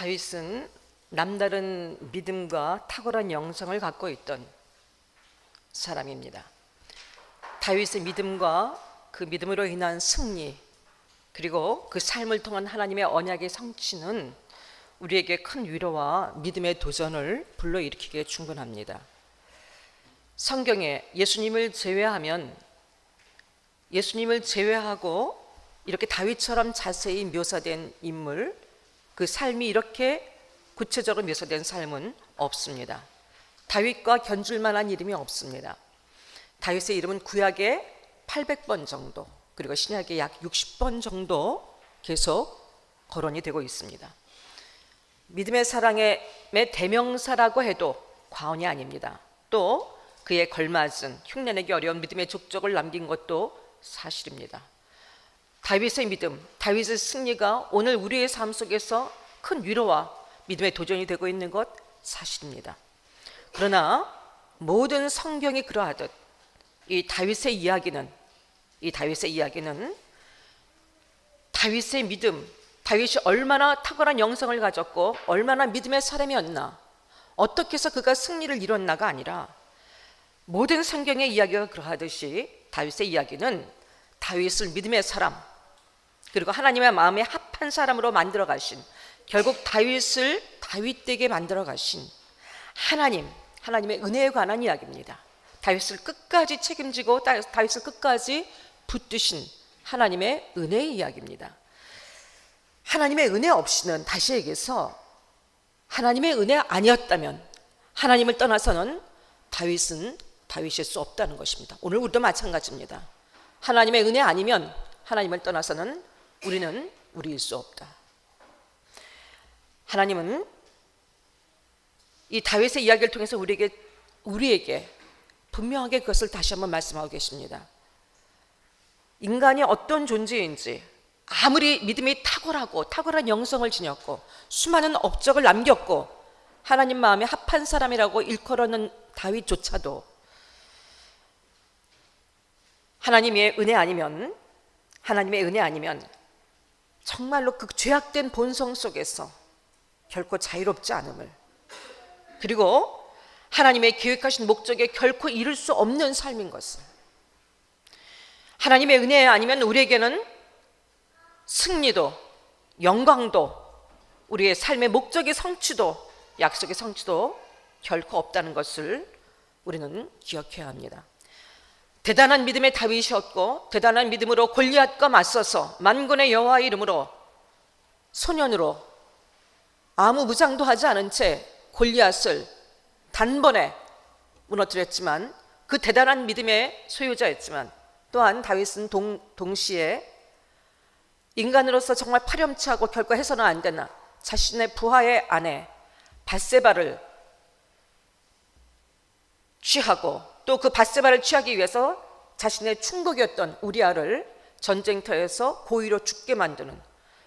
다윗은 남다른 믿음과 탁월한 영성을 갖고 있던 사람입니다. 다윗의 믿음과 그 믿음으로 인한 승리, 그리고 그 삶을 통한 하나님의 언약의 성취는 우리에게 큰 위로와 믿음의 도전을 불러일으키기에 충분합니다. 성경에 예수님을 제외하고 이렇게 다윗처럼 자세히 묘사된 인물, 그 삶이 이렇게 구체적으로 묘사된 삶은 없습니다. 다윗과 견줄 만한 이름이 없습니다. 다윗의 이름은 구약에 800번 정도, 그리고 신약에 약 60번 정도 계속 거론이 되고 있습니다. 믿음의 사랑의 대명사라고 해도 과언이 아닙니다. 또 그에 걸맞은 흉내내기 어려운 믿음의 족적을 남긴 것도 사실입니다. 다윗의 믿음, 다윗의 승리가 오늘 우리의 삶 속에서 큰 위로와 믿음의 도전이 되고 있는 것 사실입니다. 그러나 모든 성경이 그러하듯 이 다윗의 이야기는 다윗의 믿음, 다윗이 얼마나 탁월한 영성을 가졌고 얼마나 믿음의 사람이었나, 어떻게 해서 그가 승리를 이뤘나가 아니라, 모든 성경의 이야기가 그러하듯이 다윗의 이야기는 다윗을 믿음의 사람, 그리고 하나님의 마음에 합한 사람으로 만들어 가신, 결국 다윗을 다윗되게 만들어 가신 하나님의 은혜에 관한 이야기입니다. 다윗을 끝까지 책임지고 다윗을 끝까지 붙드신 하나님의 은혜의 이야기입니다. 하나님의 은혜 없이는, 다시 얘기해서 하나님의 은혜 아니었다면, 하나님을 떠나서는 다윗일 수 없다는 것입니다. 오늘 우리도 마찬가지입니다. 하나님의 은혜 아니면, 하나님을 떠나서는 우리는 우리일 수 없다. 하나님은 이 다윗의 이야기를 통해서 우리에게 분명하게 그것을 다시 한번 말씀하고 계십니다. 인간이 어떤 존재인지, 아무리 믿음이 탁월한 영성을 지녔고 수많은 업적을 남겼고 하나님 마음에 합한 사람이라고 일컬어는 다윗조차도 하나님의 은혜 아니면 정말로 그 죄악된 본성 속에서 결코 자유롭지 않음을, 그리고 하나님의 계획하신 목적에 결코 이룰 수 없는 삶인 것을, 하나님의 은혜 아니면 우리에게는 승리도 영광도 우리의 삶의 목적의 성취도, 약속의 성취도 결코 없다는 것을 우리는 기억해야 합니다. 대단한 믿음의 다윗이었고, 대단한 믿음으로 골리앗과 맞서서 만군의 여호와의 이름으로 소년으로 아무 무장도 하지 않은 채 골리앗을 단번에 무너뜨렸지만, 그 대단한 믿음의 소유자였지만, 또한 다윗은 동시에 인간으로서 정말 파렴치하고 결코 해서는 안 되나 자신의 부하의 아내 밧세바를 취하고, 또 그 밧세바를 취하기 위해서 자신의 충복이었던 우리아를 전쟁터에서 고의로 죽게 만드는,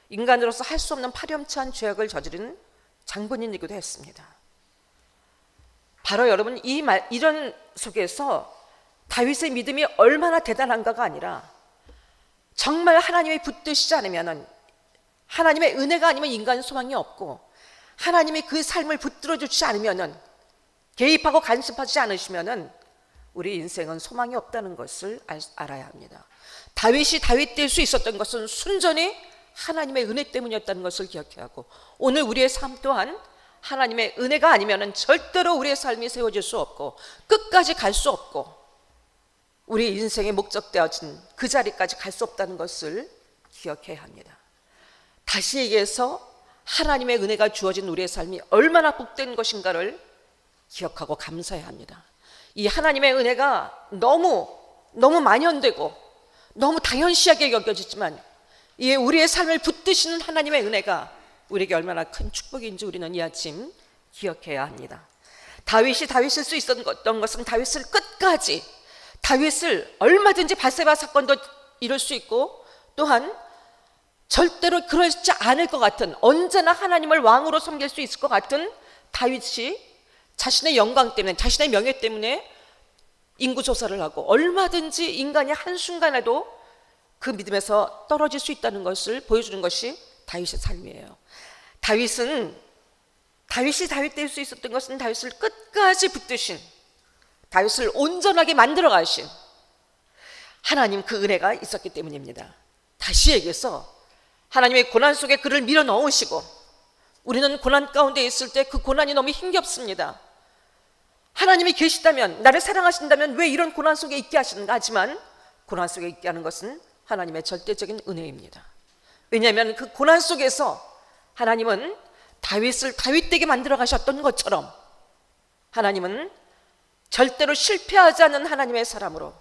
인간으로서 할 수 없는 파렴치한 죄악을 저지른 장본인이기도 했습니다. 바로 여러분, 이런 속에서 다윗의 믿음이 얼마나 대단한가가 아니라, 정말 하나님이 붙드시지 않으면, 하나님의 은혜가 아니면 인간 소망이 없고, 하나님이 그 삶을 붙들어 주지 않으면, 개입하고 간섭하지 않으시면 우리 인생은 소망이 없다는 것을 알아야 합니다. 다윗이 다윗 될 수 있었던 것은 순전히 하나님의 은혜 때문이었다는 것을 기억해야 하고, 오늘 우리의 삶 또한 하나님의 은혜가 아니면 절대로 우리의 삶이 세워질 수 없고 끝까지 갈 수 없고 우리 인생의 목적되어진 그 자리까지 갈 수 없다는 것을 기억해야 합니다. 다시 얘기해서 하나님의 은혜가 주어진 우리의 삶이 얼마나 복된 것인가를 기억하고 감사해야 합니다. 이 하나님의 은혜가 너무 만연되고 너무 당연시하게 여겨지지만, 이 우리의 삶을 붙드시는 하나님의 은혜가 우리에게 얼마나 큰 축복인지 우리는 이 아침 기억해야 합니다. 다윗이 다윗일 수 있었던 것은 다윗을 얼마든지 밧세바 사건도 이룰 수 있고, 또한 절대로 그러지 않을 것 같은, 언제나 하나님을 왕으로 섬길 수 있을 것 같은 다윗이 자신의 영광 때문에, 자신의 명예 때문에 인구조사를 하고 얼마든지 인간이 한순간에도 그 믿음에서 떨어질 수 있다는 것을 보여주는 것이 다윗의 삶이에요. 다윗은 다윗이 다윗 될 수 있었던 것은 다윗을 끝까지 붙드신, 다윗을 온전하게 만들어 가신 하나님 그 은혜가 있었기 때문입니다. 다시 얘기해서 하나님의 고난 속에 그를 밀어 넣으시고, 우리는 고난 가운데 있을 때 그 고난이 너무 힘겹습니다. 하나님이 계시다면, 나를 사랑하신다면 왜 이런 고난 속에 있게 하시는가? 하지만 고난 속에 있게 하는 것은 하나님의 절대적인 은혜입니다. 왜냐하면 그 고난 속에서 하나님은 다윗을 다윗되게 만들어 가셨던 것처럼, 하나님은 절대로 실패하지 않는 하나님의 사람으로,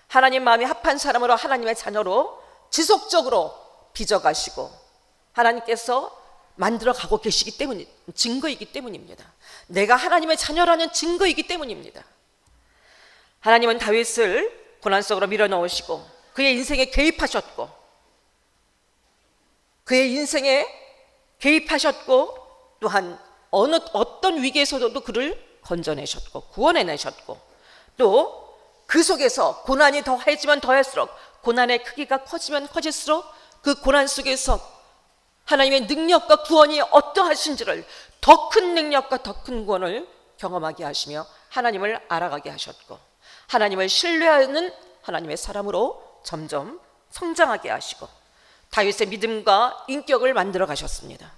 하나님 마음이 합한 사람으로, 하나님의 자녀로 지속적으로 빚어가시고 하나님께서 만들어가고 계시기 때문, 증거이기 때문입니다. 내가 하나님의 자녀라는 증거이기 때문입니다. 하나님은 다윗을 고난 속으로 밀어넣으시고 그의 인생에 개입하셨고, 그의 인생에 개입하셨고, 또한 어떤 위기에서도 그를 건져내셨고 구원해내셨고, 또 그 속에서 고난이 더해지면 더할수록, 고난의 크기가 커지면 커질수록 그 고난 속에서 하나님의 능력과 구원이 어떠하신지를, 더 큰 능력과 더 큰 구원을 경험하게 하시며 하나님을 알아가게 하셨고, 하나님을 신뢰하는 하나님의 사람으로 점점 성장하게 하시고 다윗의 믿음과 인격을 만들어 가셨습니다.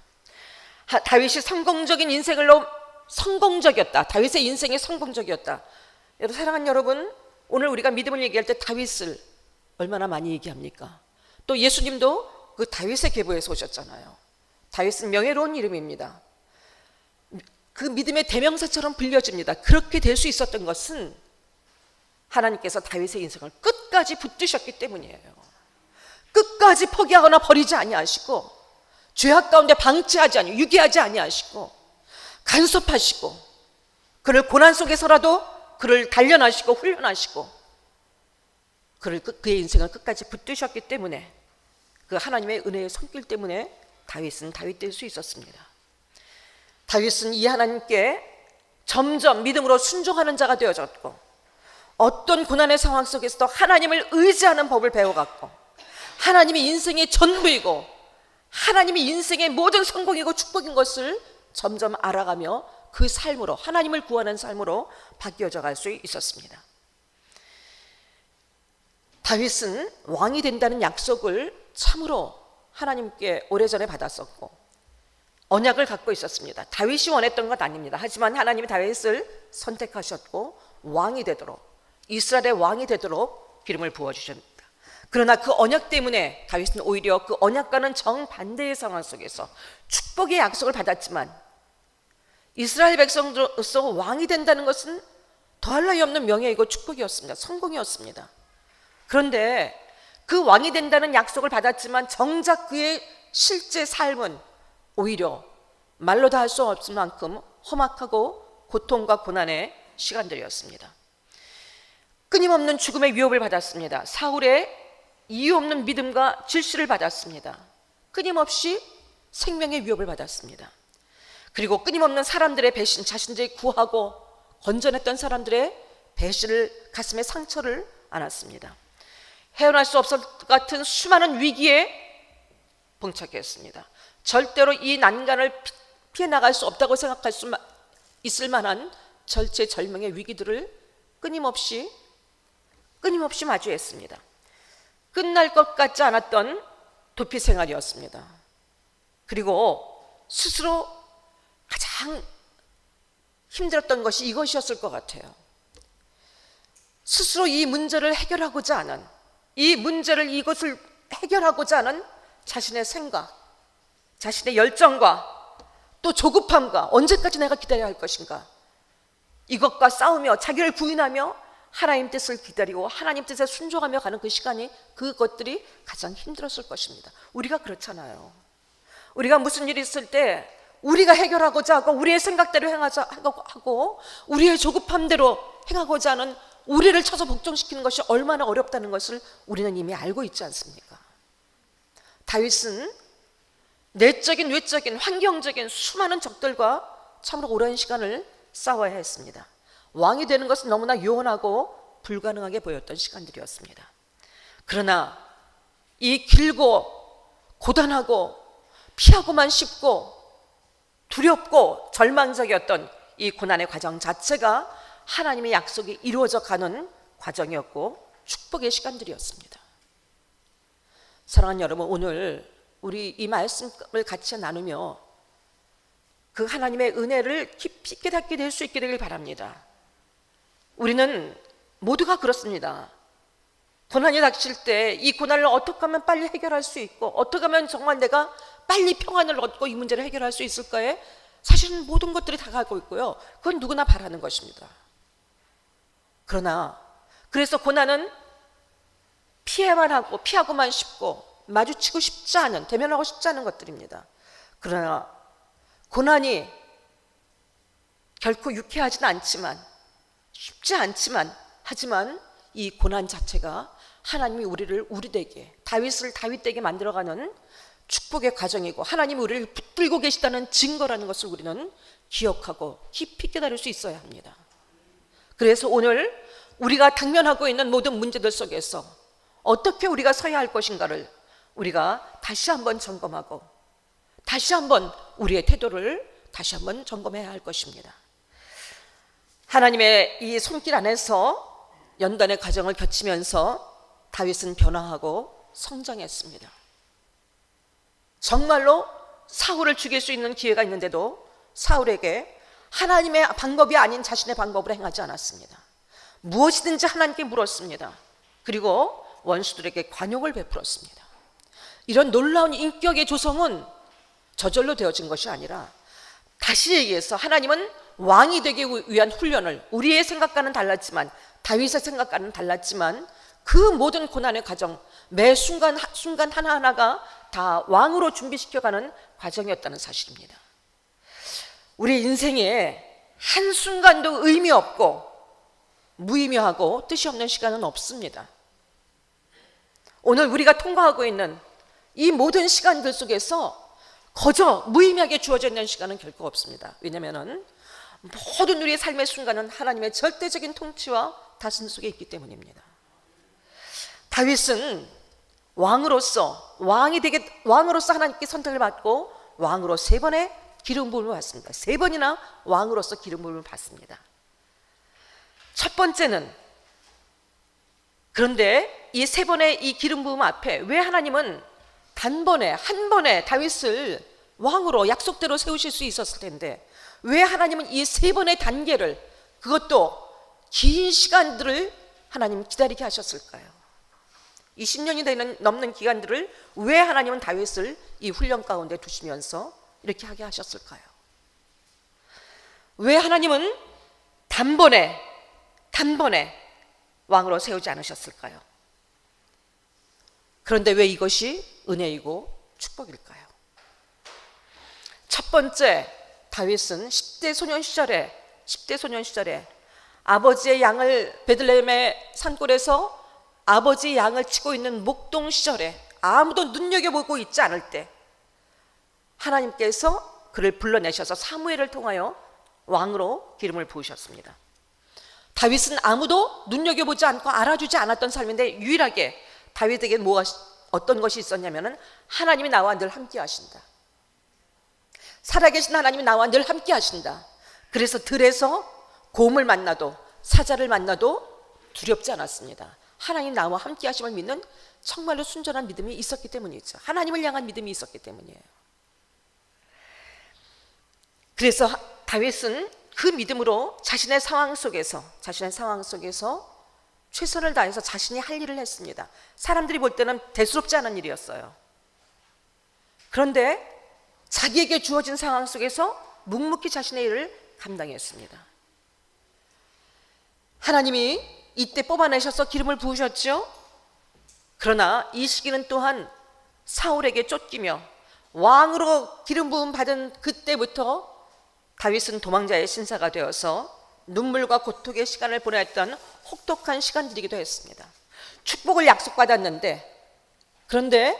다윗이 성공적인 인생으로 성공적이었다. 다윗의 인생이 성공적이었다. 여러분, 사랑하는 여러분, 오늘 우리가 믿음을 얘기할 때 다윗을 얼마나 많이 얘기합니까? 또 예수님도 그 다윗의 계보에서 오셨잖아요. 다윗은 명예로운 이름입니다. 그 믿음의 대명사처럼 불려집니다. 그렇게 될 수 있었던 것은 하나님께서 다윗의 인생을 끝까지 붙드셨기 때문이에요. 끝까지 포기하거나 버리지 아니하시고, 죄악 가운데 방치하지 아니, 유기하지 아니하시고, 간섭하시고, 그를 고난 속에서라도 그를 단련하시고 훈련하시고, 그의 인생을 끝까지 붙드셨기 때문에, 그 하나님의 은혜의 손길 때문에 다윗은 다윗 될 수 있었습니다. 다윗은 이 하나님께 점점 믿음으로 순종하는 자가 되어졌고, 어떤 고난의 상황 속에서도 하나님을 의지하는 법을 배워갔고, 하나님이 인생의 전부이고 하나님이 인생의 모든 성공이고 축복인 것을 점점 알아가며 그 삶으로, 하나님을 구하는 삶으로 바뀌어져 갈 수 있었습니다. 다윗은 왕이 된다는 약속을 참으로 하나님께 오래전에 받았었고 언약을 갖고 있었습니다. 다윗이 원했던 것 아닙니다. 하지만 하나님이 다윗을 선택하셨고 왕이 되도록, 이스라엘의 왕이 되도록 기름을 부어주셨습니다. 그러나 그 언약 때문에 다윗은 오히려 그 언약과는 정반대의 상황 속에서 축복의 약속을 받았지만, 이스라엘 백성으로서 왕이 된다는 것은 더할 나위 없는 명예이고 축복이었습니다. 성공이었습니다. 그런데 그 왕이 된다는 약속을 받았지만 정작 그의 실제 삶은 오히려 말로 다 할 수 없을 만큼 험악하고 고통과 고난의 시간들이었습니다. 끊임없는 죽음의 위협을 받았습니다. 사울의 이유 없는 믿음과 질시를 받았습니다. 끊임없이 생명의 위협을 받았습니다. 그리고 끊임없는 사람들의 배신, 자신들이 구하고 건져냈던 사람들의 배신을, 가슴에 상처를 안았습니다. 헤어날 수 없을 것 같은 수많은 위기에 봉착했습니다. 절대로 이 난간을 피해 나갈 수 없다고 생각할 수 있을 만한 절체절명의 위기들을 끊임없이 마주했습니다. 끝날 것 같지 않았던 도피 생활이었습니다. 그리고 스스로 가장 힘들었던 것이 이것이었을 것 같아요. 스스로 이 문제를 해결하고자 하는, 이것을 해결하고자 하는 자신의 생각, 자신의 열정과 또 조급함과, 언제까지 내가 기다려야 할 것인가, 이것과 싸우며 자기를 부인하며 하나님 뜻을 기다리고 하나님 뜻에 순종하며 가는 그 시간이, 그것들이 가장 힘들었을 것입니다. 우리가 그렇잖아요. 우리가 무슨 일이 있을 때 우리가 해결하고자 하고 우리의 생각대로 행하자 하고 우리의 조급함대로 행하고자 하는, 우리를 쳐서 복종시키는 것이 얼마나 어렵다는 것을 우리는 이미 알고 있지 않습니까? 다윗은 내적인, 외적인, 환경적인 수많은 적들과 참으로 오랜 시간을 싸워야 했습니다. 왕이 되는 것은 너무나 요원하고 불가능하게 보였던 시간들이었습니다. 그러나 이 길고 고단하고 피하고만 싶고 두렵고 절망적이었던 이 고난의 과정 자체가 하나님의 약속이 이루어져 가는 과정이었고 축복의 시간들이었습니다. 사랑하는 여러분, 오늘 우리 이 말씀을 같이 나누며 그 하나님의 은혜를 깊이 깨닫게 될 수 있게 되길 바랍니다. 우리는 모두가 그렇습니다. 고난이 닥칠 때 이 고난을 어떻게 하면 빨리 해결할 수 있고 어떻게 하면 정말 내가 빨리 평안을 얻고 이 문제를 해결할 수 있을까에 사실은 모든 것들이 다가오고 있고요. 그건 누구나 바라는 것입니다. 그러나 그래서 고난은 피하고만 싶고 마주치고 싶지 않은, 대면하고 싶지 않은 것들입니다. 그러나 고난이 결코 유쾌하지는 않지만, 쉽지 않지만, 하지만 이 고난 자체가 하나님이 우리를 우리되게, 다윗을 다윗되게 만들어가는 축복의 과정이고 하나님이 우리를 붙들고 계시다는 증거라는 것을 우리는 기억하고 깊이 깨달을 수 있어야 합니다. 그래서 오늘 우리가 당면하고 있는 모든 문제들 속에서 어떻게 우리가 서야 할 것인가를 우리가 다시 한번 점검하고 다시 한번 우리의 태도를 다시 한번 점검해야 할 것입니다. 하나님의 이 손길 안에서 연단의 과정을 거치면서 다윗은 변화하고 성장했습니다. 정말로 사울을 죽일 수 있는 기회가 있는데도 사울에게 하나님의 방법이 아닌 자신의 방법을 행하지 않았습니다. 무엇이든지 하나님께 물었습니다. 그리고 원수들에게 관용을 베풀었습니다. 이런 놀라운 인격의 조성은 저절로 되어진 것이 아니라, 다시 얘기해서 하나님은 왕이 되기 위한 훈련을, 우리의 생각과는 달랐지만, 다윗의 생각과는 달랐지만 그 모든 고난의 과정, 매 순간 하나하나가 다 왕으로 준비시켜가는 과정이었다는 사실입니다. 우리 인생에 한순간도 의미 없고 무의미하고 뜻이 없는 시간은 없습니다. 오늘 우리가 통과하고 있는 이 모든 시간들 속에서 거저 무의미하게 주어져 있는 시간은 결코 없습니다. 왜냐하면 모든 우리의 삶의 순간은 하나님의 절대적인 통치와 다스림 속에 있기 때문입니다. 다윗은 왕으로서 하나님께 선택을 받고 왕으로 3번의 기름 부음을 받습니다. 3번이나 왕으로서 기름 부음을 받습니다. 첫 번째는, 그런데 이 3번의 이 기름 부음 앞에 왜 하나님은 한 번에 다윗을 왕으로 약속대로 세우실 수 있었을 텐데 왜 하나님은 이 3번의 단계를, 그것도 긴 시간들을 하나님 기다리게 하셨을까요? 20년이 넘는 기간들을 왜 하나님은 다윗을 이 훈련 가운데 두시면서 이렇게 하게 하셨을까요? 왜 하나님은 단번에 왕으로 세우지 않으셨을까요? 그런데 왜 이것이 은혜이고 축복일까요? 첫 번째, 다윗은 10대 소년 시절에 아버지의 양을 베들레헴의 산골에서 아버지의 양을 치고 있는 목동 시절에 아무도 눈여겨보고 있지 않을 때 하나님께서 그를 불러내셔서 사무엘을 통하여 왕으로 기름을 부으셨습니다. 다윗은 아무도 눈여겨보지 않고 알아주지 않았던 삶인데 유일하게 다윗에게 어떤 것이 있었냐면 하나님이 나와 늘 함께 하신다. 살아계신 하나님이 나와 늘 함께 하신다. 그래서 들에서 곰을 만나도 사자를 만나도 두렵지 않았습니다. 하나님 나와 함께 하심을 믿는 정말로 순전한 믿음이 있었기 때문이죠. 하나님을 향한 믿음이 있었기 때문이에요. 그래서 다윗은 그 믿음으로 자신의 상황 속에서 최선을 다해서 자신이 할 일을 했습니다. 사람들이 볼 때는 대수롭지 않은 일이었어요. 그런데 자기에게 주어진 상황 속에서 묵묵히 자신의 일을 감당했습니다. 하나님이 이때 뽑아내셔서 기름을 부으셨죠. 그러나 이 시기는 또한 사울에게 쫓기며 왕으로 기름 부음 받은 그때부터 다윗은 도망자의 신사가 되어서 눈물과 고통의 시간을 보냈던 혹독한 시간들이기도 했습니다. 축복을 약속받았는데, 그런데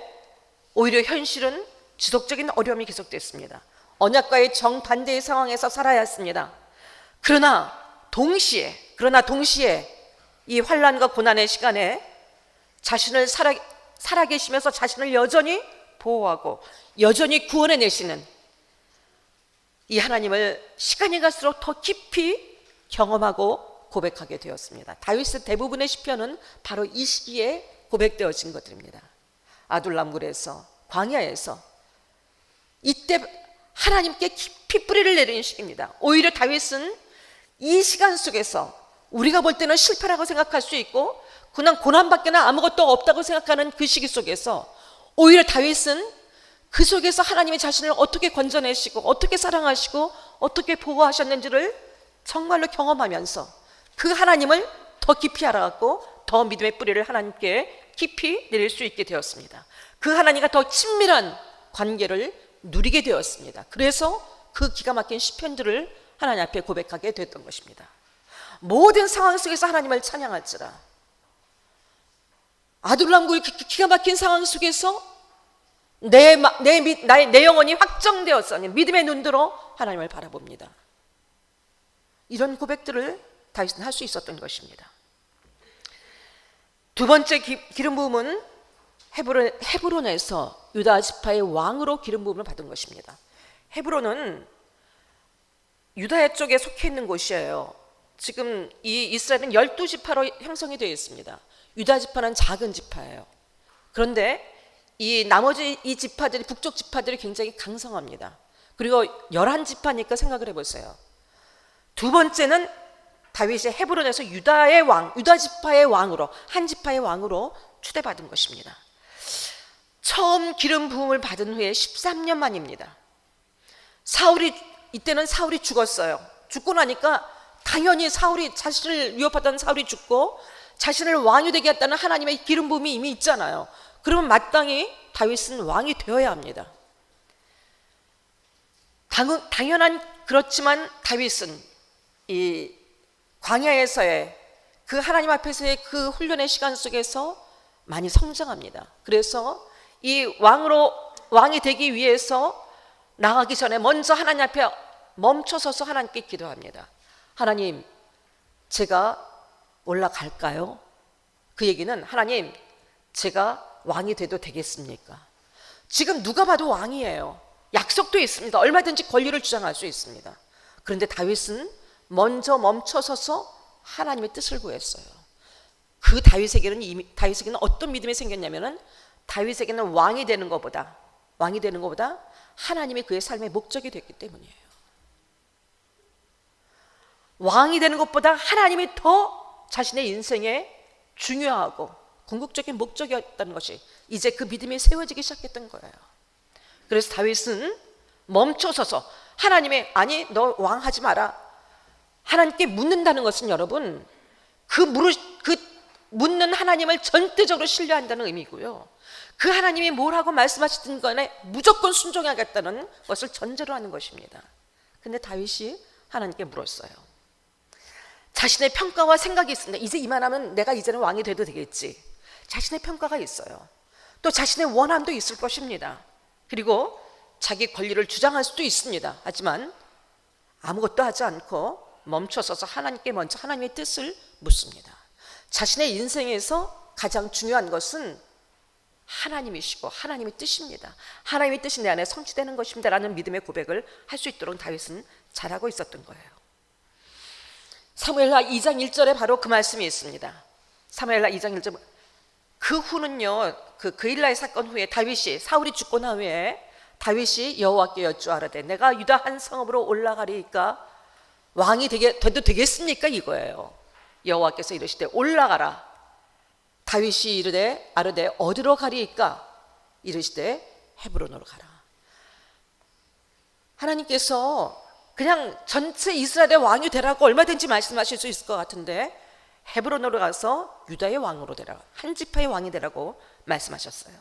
오히려 현실은 지속적인 어려움이 계속됐습니다. 언약과의 정반대의 상황에서 살아야 했습니다. 그러나 동시에 이 환난과 고난의 시간에 자신을 살아계시면서 자신을 여전히 보호하고 여전히 구원해내시는 이 하나님을 시간이 갈수록 더 깊이 경험하고 고백하게 되었습니다. 다윗의 대부분의 시편은 바로 이 시기에 고백되어진 것들입니다. 아둘람굴에서, 광야에서, 이때 하나님께 깊이 뿌리를 내리는 시기입니다. 오히려 다윗은 이 시간 속에서 우리가 볼 때는 실패라고 생각할 수 있고 그냥 고난밖에는 아무것도 없다고 생각하는 그 시기 속에서 오히려 다윗은 그 속에서 하나님이 자신을 어떻게 건져내시고 어떻게 사랑하시고 어떻게 보호하셨는지를 정말로 경험하면서 그 하나님을 더 깊이 알아갖고 더 믿음의 뿌리를 하나님께 깊이 내릴 수 있게 되었습니다. 그 하나님과 더 친밀한 관계를 누리게 되었습니다. 그래서 그 기가 막힌 시편들을 하나님 앞에 고백하게 됐던 것입니다. 모든 상황 속에서 하나님을 찬양할지라. 아둘람굴 기가 막힌 상황 속에서 내 영혼이 확정되었으니 믿음의 눈으로 하나님을 바라봅니다. 이런 고백들을 다윗은 할 수 있었던 것입니다. 두 번째 기름 부음은 헤브론에서 유다 지파의 왕으로 기름 부음을 받은 것입니다. 헤브론은 유다 쪽에 속해 있는 곳이에요. 지금 이 이스라엘은 12지파로 형성이 되어 있습니다. 유다 지파는 작은 지파예요. 그런데 이 나머지 이 지파들이, 북쪽 지파들이 굉장히 강성합니다. 그리고 11지파니까 생각을 해보세요. 두 번째는 다윗이 헤브론에서 유다의 왕, 유다 지파의 왕으로, 한 지파의 왕으로 추대받은 것입니다. 처음 기름 부음을 받은 후에 13년 만입니다. 이때는 사울이 죽었어요. 죽고 나니까 당연히 자신을 위협하던 사울이 죽고 자신을 왕이 되게 했다는 하나님의 기름 부음이 이미 있잖아요. 그러면 마땅히 다윗은 왕이 되어야 합니다. 당연한 그렇지만 다윗은 이 광야에서의 그 하나님 앞에서의 그 훈련의 시간 속에서 많이 성장합니다. 그래서 이 왕이 되기 위해서 나가기 전에 먼저 하나님 앞에 멈춰서서 하나님께 기도합니다. 하나님, 제가 올라갈까요? 그 얘기는 하나님, 제가 왕이 돼도 되겠습니까? 지금 누가 봐도 왕이에요. 약속도 있습니다. 얼마든지 권리를 주장할 수 있습니다. 그런데 다윗은 먼저 멈춰서서 하나님의 뜻을 구했어요. 그 다윗에게는 어떤 믿음이 생겼냐면은 다윗에게는 왕이 되는 것보다 하나님이 그의 삶의 목적이 됐기 때문이에요. 왕이 되는 것보다 하나님이 더 자신의 인생에 중요하고 궁극적인 목적이었다는 것이 이제 그 믿음이 세워지기 시작했던 거예요. 그래서 다윗은 멈춰서서 아니 너 왕하지 마라. 하나님께 묻는다는 것은 여러분 그 묻는 하나님을 전대적으로 신뢰한다는 의미고요. 그 하나님이 뭐라고 말씀하시든 간에 무조건 순종하겠다는 것을 전제로 하는 것입니다. 근데 다윗이 하나님께 물었어요. 자신의 평가와 생각이 있습니다. 이제 이만하면 내가 이제는 왕이 돼도 되겠지. 자신의 평가가 있어요. 또 자신의 원함도 있을 것입니다. 그리고 자기 권리를 주장할 수도 있습니다. 하지만 아무것도 하지 않고 멈춰서서 하나님께 먼저 하나님의 뜻을 묻습니다. 자신의 인생에서 가장 중요한 것은 하나님이시고 하나님의 뜻입니다. 하나님의 뜻이 내 안에 성취되는 것입니다 라는 믿음의 고백을 할 수 있도록 다윗은 잘하고 있었던 거예요. 사무엘하 2장 1절에 바로 그 말씀이 있습니다. 사무엘하 2장 1절. 그 후는요, 그 그일라의 사건 후에 사울이 죽고 난 후에 다윗이 여호와께 여쭈하라되 내가 유다 한 성읍으로 올라가리이까 왕이 돼도 되겠습니까? 이거예요. 여호와께서 이르시되 올라가라. 다윗이 아르되 어디로 가리이까? 이르시되 헤브론으로 가라. 하나님께서 그냥 전체 이스라엘의 왕이 되라고 얼마든지 말씀하실 수 있을 것 같은데 헤브론으로 가서 유다의 왕으로 되라, 한 지파의 왕이 되라고 말씀하셨어요.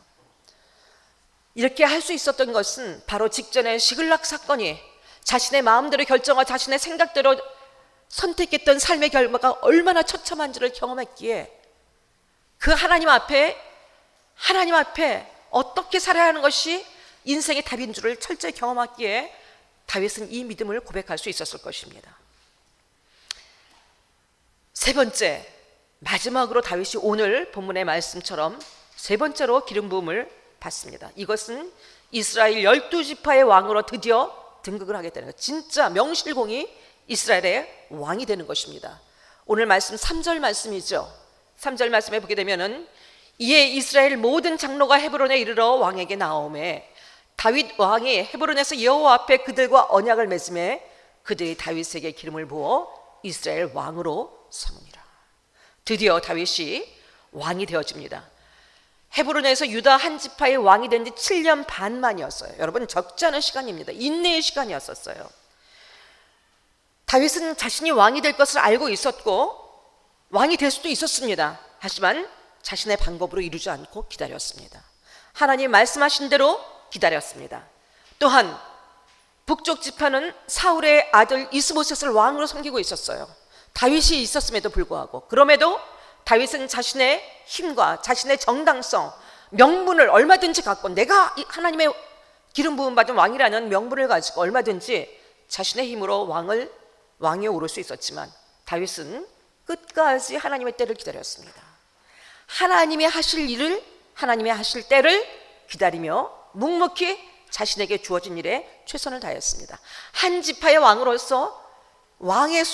이렇게 할 수 있었던 것은 바로 직전에 시글락 사건이 자신의 마음대로 결정하고 자신의 생각대로 선택했던 삶의 결과가 얼마나 처참한지를 경험했기에 그 하나님 앞에 어떻게 살아야 하는 것이 인생의 답인 줄을 철저히 경험했기에 다윗은 이 믿음을 고백할 수 있었을 것입니다. 세 번째, 마지막으로 다윗이 오늘 본문의 말씀처럼 세 번째로 기름 부음을 받습니다. 이것은 이스라엘 12지파의 왕으로 드디어 등극을 하게 되는 거예요. 진짜 명실공히 이스라엘의 왕이 되는 것입니다. 오늘 말씀 3절 말씀이죠. 3절 말씀에 보게 되면은 이에 이스라엘 모든 장로가 헤브론에 이르러 왕에게 나오매 다윗 왕이 헤브론에서 여호와 앞에 그들과 언약을 맺음에 그들이 다윗에게 기름을 부어 이스라엘 왕으로 삼으니라. 드디어 다윗이 왕이 되어집니다. 헤브론에서 유다 한 지파의 왕이 된 지 7년 반 만이었어요. 여러분, 적지 않은 시간입니다. 인내의 시간이었었어요. 다윗은 자신이 왕이 될 것을 알고 있었고 왕이 될 수도 있었습니다. 하지만 자신의 방법으로 이루지 않고 기다렸습니다. 하나님 말씀하신 대로 기다렸습니다. 또한 북쪽 지파는 사울의 아들 이스보셋을 왕으로 섬기고 있었어요. 다윗이 있었음에도 불구하고. 그럼에도 다윗은 자신의 힘과 자신의 정당성, 명분을 얼마든지 갖고 내가 하나님의 기름 부음 받은 왕이라는 명분을 가지고 얼마든지 자신의 힘으로 왕위에 오를 수 있었지만 다윗은 끝까지 하나님의 때를 기다렸습니다. 하나님이 하실 일을, 하나님이 하실 때를 기다리며 묵묵히 자신에게 주어진 일에 최선을 다했습니다. 한 지파의 왕으로서 왕의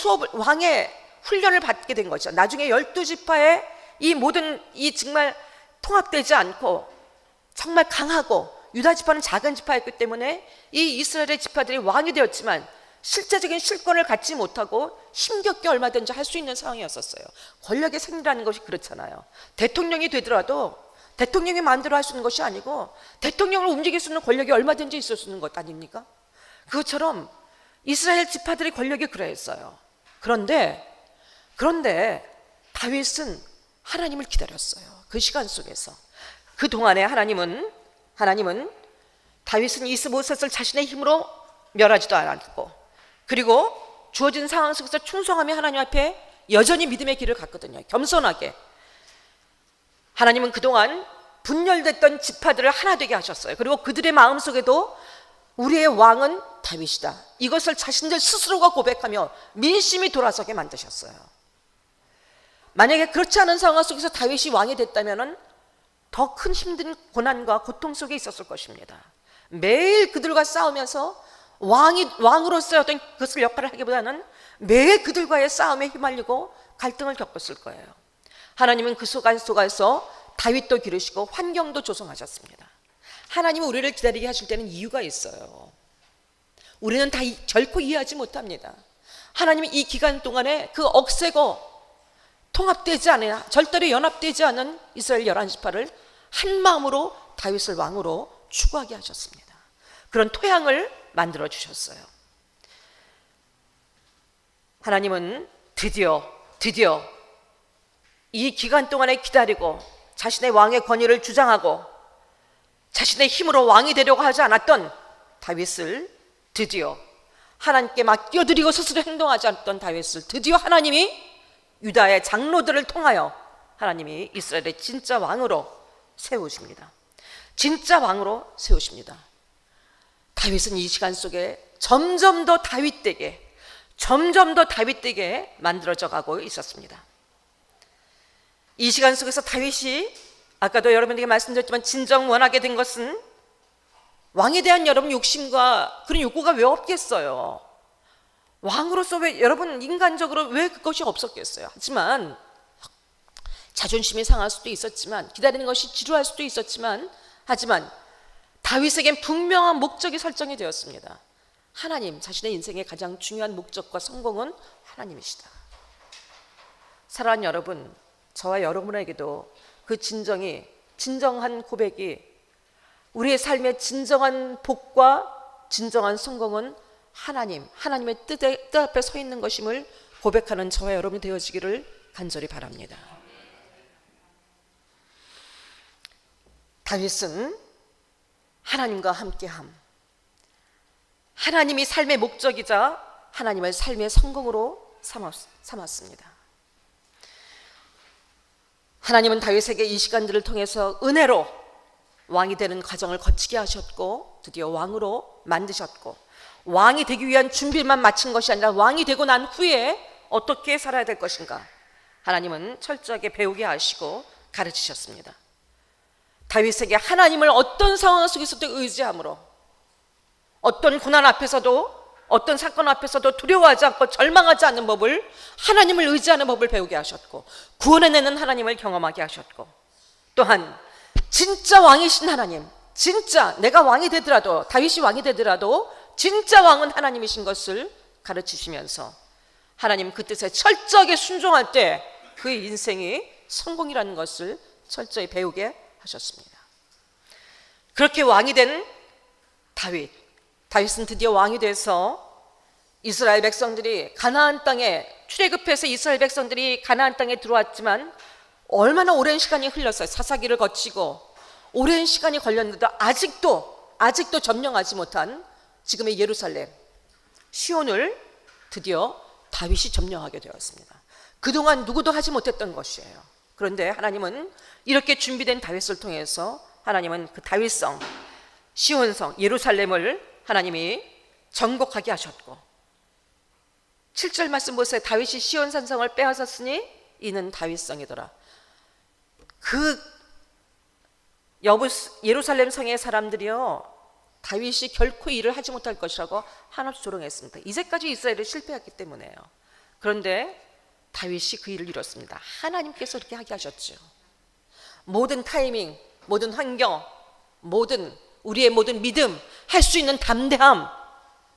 훈련을 받게 된 거죠. 나중에 12지파의 이 모든 이 정말 통합되지 않고 정말 강하고, 유다 지파는 작은 지파였기 때문에 이 이스라엘의 지파들이 왕이 되었지만 실제적인 실권을 갖지 못하고 힘겹게 얼마든지 할 수 있는 상황이었었어요. 권력의 생리라는 것이 그렇잖아요. 대통령이 되더라도 대통령이 마음대로 할 수 있는 것이 아니고 대통령을 움직일 수 있는 권력이 얼마든지 있을 수 있는 것 아닙니까? 그것처럼 이스라엘 지파들의 권력이 그러했어요. 그런데 다윗은 하나님을 기다렸어요. 그 시간 속에서. 그 동안에 하나님은 다윗은 이스보셋을 자신의 힘으로 멸하지도 않았고, 그리고 주어진 상황 속에서 충성하며 하나님 앞에 여전히 믿음의 길을 갔거든요. 겸손하게. 하나님은 그동안 분열됐던 지파들을 하나 되게 하셨어요. 그리고 그들의 마음속에도 우리의 왕은 다윗이다, 이것을 자신들 스스로가 고백하며 민심이 돌아서게 만드셨어요. 만약에 그렇지 않은 상황 속에서 다윗이 왕이 됐다면 더 큰 힘든 고난과 고통 속에 있었을 것입니다. 매일 그들과 싸우면서 왕으로서의 어떤 그것을 역할을 하기보다는 매일 그들과의 싸움에 휘말리고 갈등을 겪었을 거예요. 하나님은 그 속에서 다윗도 기르시고 환경도 조성하셨습니다. 하나님은 우리를 기다리게 하실 때는 이유가 있어요. 우리는 다 결코 이해하지 못합니다. 하나님은 이 기간 동안에 그 억세고 통합되지 않아, 절대로 연합되지 않은 이스라엘 11지파를 한 마음으로 다윗을 왕으로 추구하게 하셨습니다. 그런 토양을 만들어 주셨어요. 하나님은 드디어 이 기간 동안에 기다리고 자신의 왕의 권위를 주장하고 자신의 힘으로 왕이 되려고 하지 않았던 다윗을, 드디어 하나님께 맡겨드리고 스스로 행동하지 않았던 다윗을 드디어 하나님이 유다의 장로들을 통하여 하나님이 이스라엘의 진짜 왕으로 세우십니다. 진짜 왕으로 세우십니다. 다윗은 이 시간 속에 점점 더 다윗되게 만들어져 가고 있었습니다. 이 시간 속에서 다윗이, 아까도 여러분에게 말씀드렸지만, 진정 원하게 된 것은 왕에 대한 여러분 욕심과 그런 욕구가 왜 없겠어요? 왕으로서 왜, 여러분 인간적으로 왜 그것이 없었겠어요? 하지만 자존심이 상할 수도 있었지만, 기다리는 것이 지루할 수도 있었지만, 하지만 다윗에겐 분명한 목적이 설정이 되었습니다. 하나님, 자신의 인생의 가장 중요한 목적과 성공은 하나님이시다. 사랑하는 여러분, 저와 여러분에게도 그 진정한 고백이, 우리의 삶의 진정한 복과 진정한 성공은 하나님의 뜻 앞에 서 있는 것임을 고백하는 저와 여러분이 되어지기를 간절히 바랍니다. 다윗은 하나님과 함께함, 하나님이 삶의 목적이자 하나님을 삶의 성공으로 삼았습니다. 하나님은 다윗에게 이 시간들을 통해서 은혜로 왕이 되는 과정을 거치게 하셨고, 드디어 왕으로 만드셨고, 왕이 되기 위한 준비만 마친 것이 아니라 왕이 되고 난 후에 어떻게 살아야 될 것인가 하나님은 철저하게 배우게 하시고 가르치셨습니다. 다윗에게 하나님을 어떤 상황 속에서도 의지함으로, 어떤 고난 앞에서도, 어떤 사건 앞에서도 두려워하지 않고 절망하지 않는 법을, 하나님을 의지하는 법을 배우게 하셨고, 구원해내는 하나님을 경험하게 하셨고, 또한 진짜 왕이신 하나님, 진짜 내가 왕이 되더라도, 다윗이 왕이 되더라도 진짜 왕은 하나님이신 것을 가르치시면서 하나님 그 뜻에 철저하게 순종할 때 그의 인생이 성공이라는 것을 철저히 배우게 하셨습니다. 그렇게 왕이 된 다윗은 드디어 왕이 돼서 이스라엘 백성들이 가나안 땅에, 출애굽해서 이스라엘 백성들이 가나안 땅에 들어왔지만 얼마나 오랜 시간이 흘렀어요. 사사기를 거치고 오랜 시간이 걸렸는데도 아직도 점령하지 못한 지금의 예루살렘, 시온을 드디어 다윗이 점령하게 되었습니다. 그동안 누구도 하지 못했던 것이에요. 그런데 하나님은 이렇게 준비된 다윗을 통해서 하나님은 그 다윗성, 시온성, 예루살렘을 하나님이 정복하게 하셨고, 7절 말씀 보세요. 다윗이 시온 산성을 빼앗았으니 이는 다윗성이더라. 그 예루살렘 성의 사람들이요, 다윗이 결코 일을 하지 못할 것이라고 한없이 조롱했습니다. 이제까지 이스라엘이 실패했기 때문에요. 그런데 다윗이 그 일을 이뤘습니다. 하나님께서 그렇게 하게 하셨죠. 모든 타이밍, 모든 환경, 우리의 모든 믿음, 할 수 있는 담대함,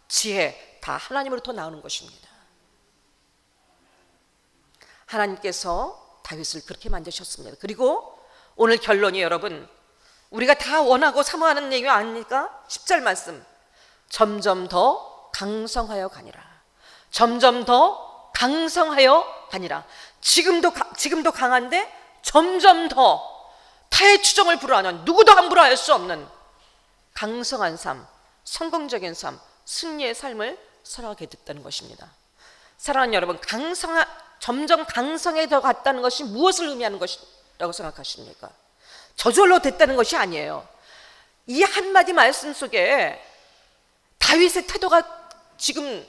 지혜 다 하나님으로부터 나오는 것입니다. 하나님께서 다윗을 그렇게 만드셨습니다. 그리고 오늘 결론이 여러분, 우리가 다 원하고 사모하는 내용이 아닙니까? 10절 말씀, 점점 더 강성하여 가니라. 점점 더 강성하여 가니라. 지금도 강한데 점점 더 타의 추종을 불허하는, 누구도 함부로 할 수 없는 강성한 삶, 성공적인 삶, 승리의 삶을 살아가게 됐다는 것입니다. 사랑하는 여러분, 점점 강성에 더 갔다는 것이 무엇을 의미하는 것이라고 생각하십니까? 저절로 됐다는 것이 아니에요. 이 한마디 말씀 속에 다윗의 태도가 지금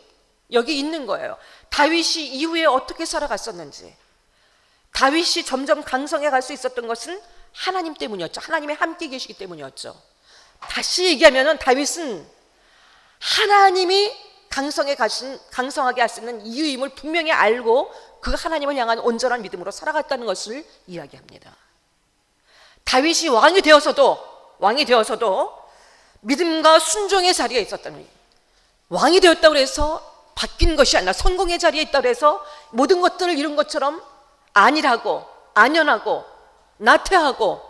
여기 있는 거예요. 다윗이 이후에 어떻게 살아갔었는지, 다윗이 점점 강성해 갈 수 있었던 것은 하나님 때문이었죠. 하나님이 함께 계시기 때문이었죠. 다시 얘기하면 다윗은 하나님이 강성하게 할 수 있는 이유임을 분명히 알고 그 하나님을 향한 온전한 믿음으로 살아갔다는 것을 이야기합니다. 다윗이 왕이 되어서도 믿음과 순종의 자리에 있었다는 거예요. 왕이 되었다고 해서 바뀐 것이 아니라, 성공의 자리에 있다고 해서 모든 것들을 이룬 것처럼 안일하고 안연하고 나태하고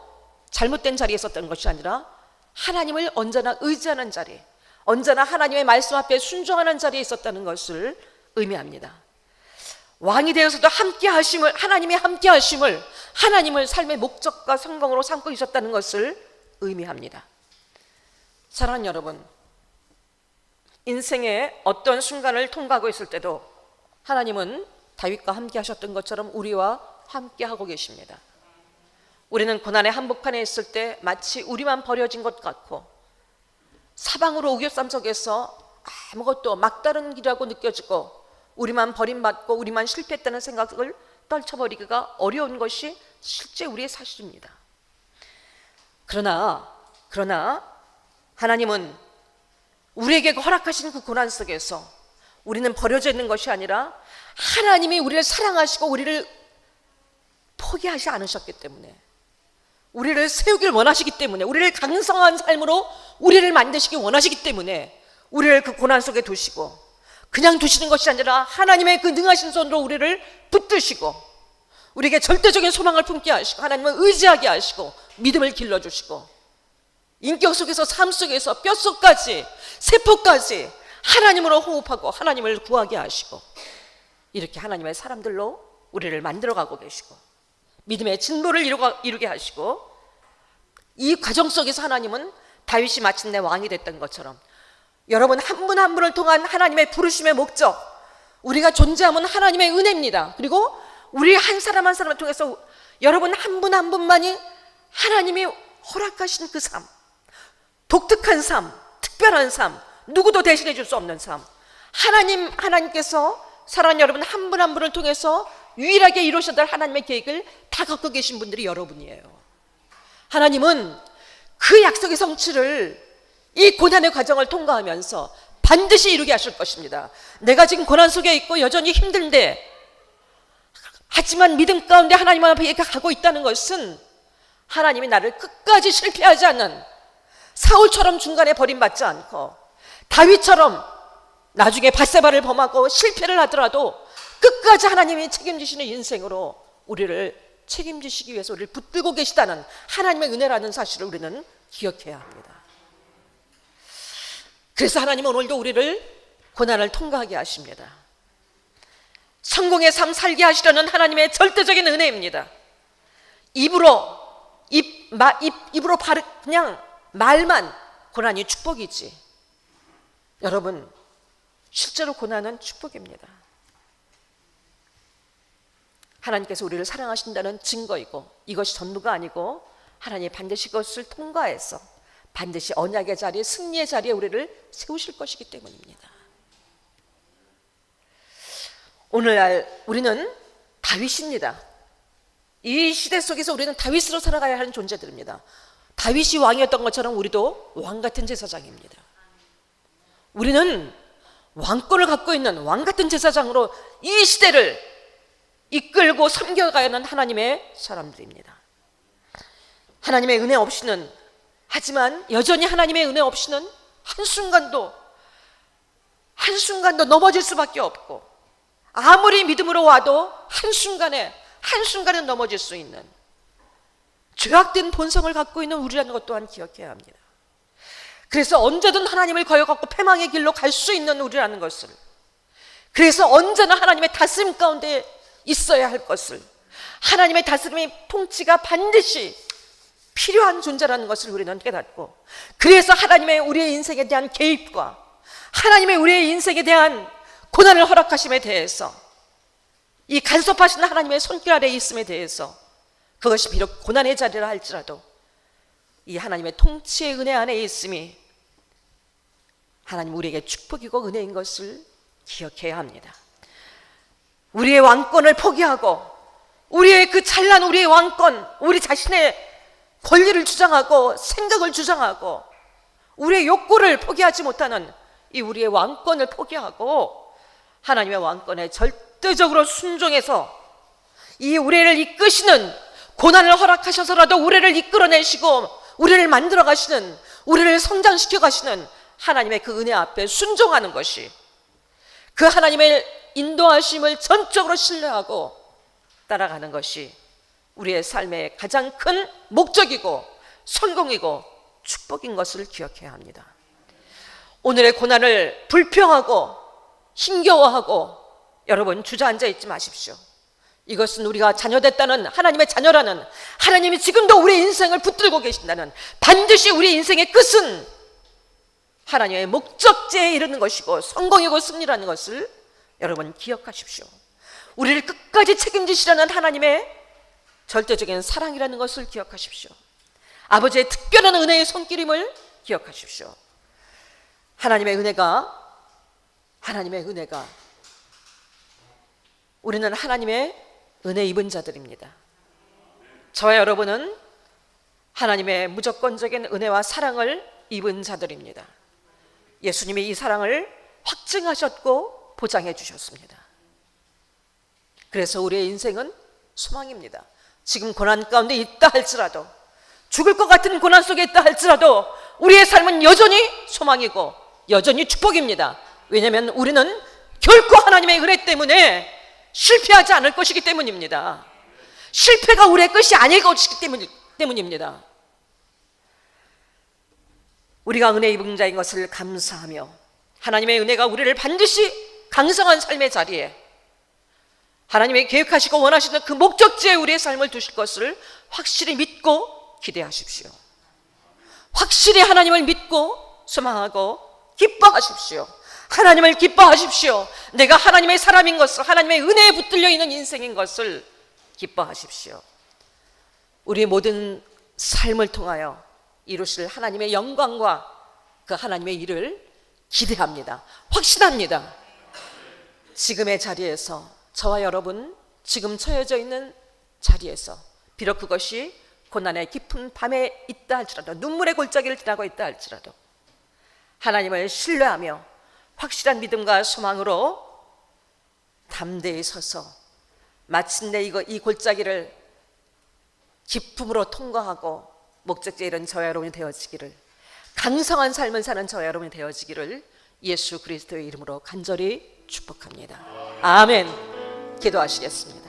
잘못된 자리에 있었던 것이 아니라 하나님을 언제나 의지하는 자리, 언제나 하나님의 말씀 앞에 순종하는 자리에 있었다는 것을 의미합니다. 왕이 되어서도 하나님의 함께 하심을, 하나님을 삶의 목적과 성공으로 삼고 있었다는 것을 의미합니다. 사랑하는 여러분, 인생의 어떤 순간을 통과하고 있을 때도 하나님은 다윗과 함께 하셨던 것처럼 우리와 함께 하고 계십니다. 우리는 고난의 한복판에 있을 때 마치 우리만 버려진 것 같고, 사방으로 우겨쌈 속에서 아무것도 막다른 길이라고 느껴지고, 우리만 버림받고 우리만 실패했다는 생각을 떨쳐버리기가 어려운 것이 실제 우리의 사실입니다. 그러나 하나님은 우리에게 허락하신 그 고난 속에서 우리는 버려져 있는 것이 아니라 하나님이 우리를 사랑하시고 우리를 포기하지 않으셨기 때문에, 우리를 세우길 원하시기 때문에, 우리를 강성한 삶으로 우리를 만드시기 원하시기 때문에 우리를 그 고난 속에 두시고, 그냥 두시는 것이 아니라 하나님의 그 능하신 손으로 우리를 붙드시고 우리에게 절대적인 소망을 품게 하시고 하나님을 의지하게 하시고 믿음을 길러주시고, 인격 속에서 삶 속에서 뼛속까지 세포까지 하나님으로 호흡하고 하나님을 구하게 하시고, 이렇게 하나님의 사람들로 우리를 만들어가고 계시고 믿음의 진보를 이루게 하시고, 이 과정 속에서 하나님은 다윗이 마침내 왕이 됐던 것처럼 여러분 한 분 한 분을 통한 하나님의 부르심의 목적, 우리가 존재함은 하나님의 은혜입니다. 그리고 우리 한 사람 한 사람을 통해서 여러분 한 분 한 분만이 하나님이 허락하신 그 삶, 독특한 삶, 특별한 삶, 누구도 대신해 줄 수 없는 삶, 하나님께서 사랑하는 여러분 한 분 한 분을 통해서 유일하게 이루셔야 될 하나님의 계획을 다 갖고 계신 분들이 여러분이에요. 하나님은 그 약속의 성취를 이 고난의 과정을 통과하면서 반드시 이루게 하실 것입니다. 내가 지금 고난 속에 있고 여전히 힘든데, 하지만 믿음 가운데 하나님 앞에 가고 있다는 것은 하나님이 나를 끝까지 실패하지 않는, 사울처럼 중간에 버림받지 않고 다윗처럼 나중에 밧세바를 범하고 실패를 하더라도 끝까지 하나님이 책임지시는 인생으로 우리를 책임지시기 위해서 우리를 붙들고 계시다는 하나님의 은혜라는 사실을 우리는 기억해야 합니다. 그래서 하나님은 오늘도 우리를 고난을 통과하게 하십니다. 성공의 삶 살게 하시려는 하나님의 절대적인 은혜입니다. 입으로 그냥 말만 고난이 축복이지, 여러분, 실제로 고난은 축복입니다. 하나님께서 우리를 사랑하신다는 증거이고, 이것이 전부가 아니고 하나님이 반드시 그것을 통과해서 반드시 언약의 자리에, 승리의 자리에 우리를 세우실 것이기 때문입니다. 오늘날 우리는 다윗입니다. 이 시대 속에서 우리는 다윗으로 살아가야 하는 존재들입니다. 다윗이 왕이었던 것처럼 우리도 왕 같은 제사장입니다. 우리는 왕권을 갖고 있는 왕 같은 제사장으로 이 시대를 이끌고 섬겨가야 하는 하나님의 사람들입니다. 하나님의 은혜 없이는, 하지만 여전히 하나님의 은혜 없이는 한순간도 넘어질 수밖에 없고, 아무리 믿음으로 와도 한순간에 넘어질 수 있는 죄악된 본성을 갖고 있는 우리라는 것 또한 기억해야 합니다. 그래서 언제든 하나님을 거역하고 패망의 길로 갈 수 있는 우리라는 것을, 그래서 언제나 하나님의 다스림 가운데 있어야 할 것을, 하나님의 다스림의 통치가 반드시 필요한 존재라는 것을 우리는 깨닫고, 그래서 하나님의 우리의 인생에 대한 개입과 하나님의 우리의 인생에 대한 고난을 허락하심에 대해서, 이 간섭하시는 하나님의 손길 아래에 있음에 대해서, 그것이 비록 고난의 자리라 할지라도 이 하나님의 통치의 은혜 안에 있음이 하나님 우리에게 축복이고 은혜인 것을 기억해야 합니다. 우리의 왕권을 포기하고, 우리의 그 찬란 우리의 왕권, 우리 자신의 권리를 주장하고 생각을 주장하고 우리의 욕구를 포기하지 못하는 이 우리의 왕권을 포기하고 하나님의 왕권에 절대적으로 순종해서 이 우리를 이끄시는, 고난을 허락하셔서라도 우리를 이끌어내시고 우리를 만들어 가시는, 우리를 성장시켜 가시는 하나님의 그 은혜 앞에 순종하는 것이, 그 하나님의 인도하심을 전적으로 신뢰하고 따라가는 것이 우리의 삶의 가장 큰 목적이고 성공이고 축복인 것을 기억해야 합니다. 오늘의 고난을 불평하고 힘겨워하고 여러분 주저앉아 있지 마십시오. 이것은 우리가 자녀됐다는, 하나님의 자녀라는, 하나님이 지금도 우리 인생을 붙들고 계신다는, 반드시 우리 인생의 끝은 하나님의 목적지에 이르는 것이고 성공이고 승리라는 것을 여러분 기억하십시오. 우리를 끝까지 책임지시려는 하나님의 절대적인 사랑이라는 것을 기억하십시오. 아버지의 특별한 은혜의 손길임을 기억하십시오. 하나님의 은혜가 우리는 하나님의 은혜 입은 자들입니다. 저와 여러분은 하나님의 무조건적인 은혜와 사랑을 입은 자들입니다. 예수님이 이 사랑을 확증하셨고 보장해 주셨습니다. 그래서 우리의 인생은 소망입니다. 지금 고난 가운데 있다 할지라도, 죽을 것 같은 고난 속에 있다 할지라도 우리의 삶은 여전히 소망이고 여전히 축복입니다. 왜냐하면 우리는 결코 하나님의 은혜 때문에 실패하지 않을 것이기 때문입니다. 실패가 우리의 끝이 아닐 것이기 때문입니다. 우리가 은혜 입은 자인 것을 감사하며 하나님의 은혜가 우리를 반드시 강성한 삶의 자리에, 하나님의 계획하시고 원하시는 그 목적지에 우리의 삶을 두실 것을 확실히 믿고 기대하십시오. 확실히 하나님을 믿고 소망하고 기뻐하십시오. 하나님을 기뻐하십시오. 내가 하나님의 사람인 것을, 하나님의 은혜에 붙들려 있는 인생인 것을 기뻐하십시오. 우리 모든 삶을 통하여 이루실 하나님의 영광과 그 하나님의 일을 기대합니다. 확신합니다. 지금의 자리에서, 저와 여러분 지금 처해져 있는 자리에서, 비록 그것이 고난의 깊은 밤에 있다 할지라도, 눈물의 골짜기를 지나고 있다 할지라도 하나님을 신뢰하며 확실한 믿음과 소망으로 담대히 서서 마침내 이 골짜기를 기쁨으로 통과하고 목적지에 이른 저와 여러분이 되어지기를, 강성한 삶을 사는 저와 여러분이 되어지기를 예수 그리스도의 이름으로 간절히 축복합니다. 아멘. 기도하시겠습니다.